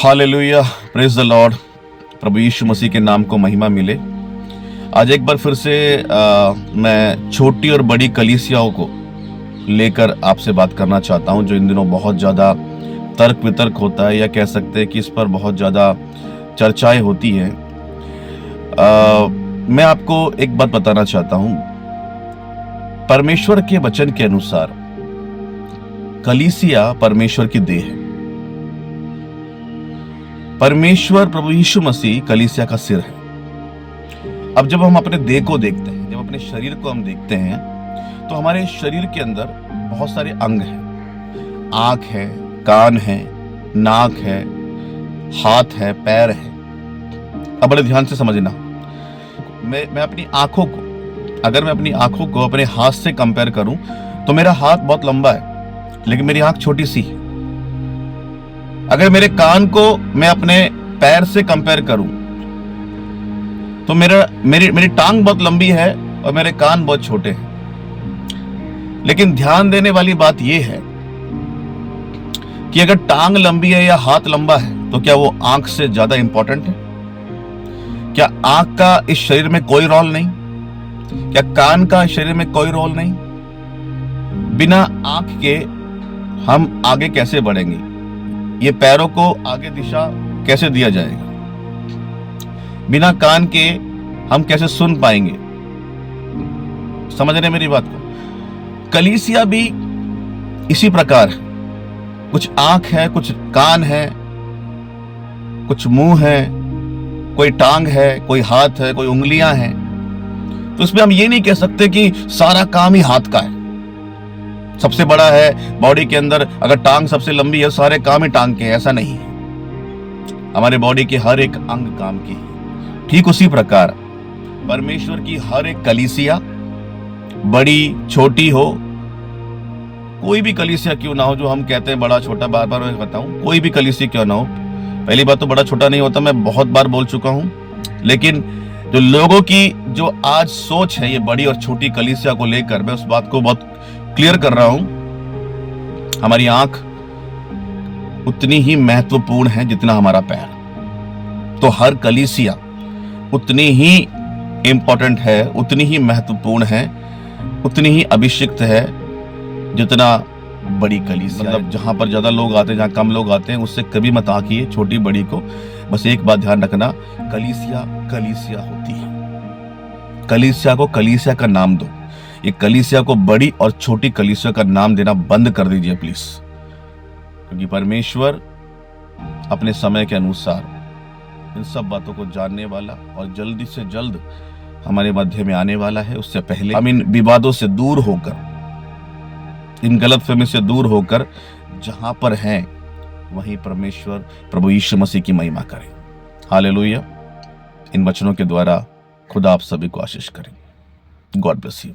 Hallelujah, praise the lord. प्रभु यीशु मसीह के नाम को महिमा मिले। आज एक बार फिर से मैं छोटी और बड़ी कलीसियाओं को लेकर आपसे बात करना चाहता हूं, जो इन दिनों बहुत ज़्यादा तर्क वितर्क होता है, या कह सकते हैं कि इस पर बहुत ज़्यादा चर्चाएं होती हैं। मैं आपको एक बात बताना चाहता हूं। परमेश्वर के वचन के अनुसार कलीसिया परमेश्वर की देह है। परमेश्वर प्रभु यीशु मसीह कलीसिया का सिर है। अब जब हम अपने देह को देखते हैं, जब अपने शरीर को हम देखते हैं, तो हमारे शरीर के अंदर बहुत सारे अंग हैं। आंख है, कान है, नाक है, हाथ है, पैर है। अब बड़े ध्यान से समझना। मैं अपनी आंखों को, अगर मैं अपनी आंखों को अपने हाथ से कंपेयर करूं, तो मेरा हाथ बहुत लंबा है, लेकिन मेरी आंख छोटी सी है। अगर मेरे कान को मैं अपने पैर से कंपेयर करूं, तो मेरी टांग बहुत लंबी है और मेरे कान बहुत छोटे हैं। लेकिन ध्यान देने वाली बात यह है कि अगर टांग लंबी है या हाथ लंबा है, तो क्या वो आंख से ज्यादा इंपॉर्टेंट है? क्या आंख का इस शरीर में कोई रोल नहीं? क्या कान का इस शरीर में कोई रोल नहीं? बिना आंख के हम आगे कैसे बढ़ेंगे? ये पैरों को आगे दिशा कैसे दिया जाएगा? बिना कान के हम कैसे सुन पाएंगे? समझ रहे मेरी बात को? कलीसिया भी इसी प्रकार है। कुछ आंख है, कुछ कान है, कुछ मुंह है, कोई टांग है, कोई हाथ है, कोई उंगलियां हैं। तो इसमें हम ये नहीं कह सकते कि सारा काम ही हाथ का है। सबसे बड़ा है बॉडी के अंदर, अगर टांग सबसे लंबी है, सारे काम ही टांग के हैं, ऐसा नहीं है। हमारे बॉडी के हर एक अंग काम की है। ठीक उसी प्रकार परमेश्वर की हर एक कलीसिया, बड़ी छोटी हो, कोई भी कलीसिया क्यों ना हो, जो हम कहते हैं बड़ा छोटा, बार बार मैं बताऊं, कोई भी कलीसिया क्यों ना हो। पहली बात तो बड़ा छोटा नहीं होता, मैं बहुत बार बोल चुका हूं। लेकिन जो लोगों की जो आज सोच है ये बड़ी और छोटी कलीसिया को लेकर, मैं उस बात को बहुत क्लियर कर रहा हूं। हमारी आंख उतनी ही महत्वपूर्ण है जितना हमारा पैर। तो हर कलीसिया उतनी ही इंपॉर्टेंट है, उतनी ही महत्वपूर्ण है, उतनी ही अभिषिक्त है जितना बड़ी कलीसिया। मतलब जहां पर ज्यादा लोग आते हैं, जहां कम लोग आते हैं, उससे कभी मत आंकिए छोटी बड़ी को। बस एक बात ध्यान रखना, कलीसिया कलीसिया होती है। कलीसिया को कलीसिया का नाम दो। ये कलीसिया को बड़ी और छोटी कलीसिया का नाम देना बंद कर दीजिए प्लीज। क्योंकि परमेश्वर अपने समय के अनुसार इन सब बातों को जानने वाला और जल्दी से जल्द हमारे मध्य में आने वाला है। उससे पहले हम इन विवादों से दूर होकर, इन गलतफहमी से दूर होकर, जहां पर हैं वहीं परमेश्वर प्रभु यीशु मसीह की महिमा करें। हालेलुया। इन वचनों के द्वारा खुदा आप सभी को आशीष करें। God bless you.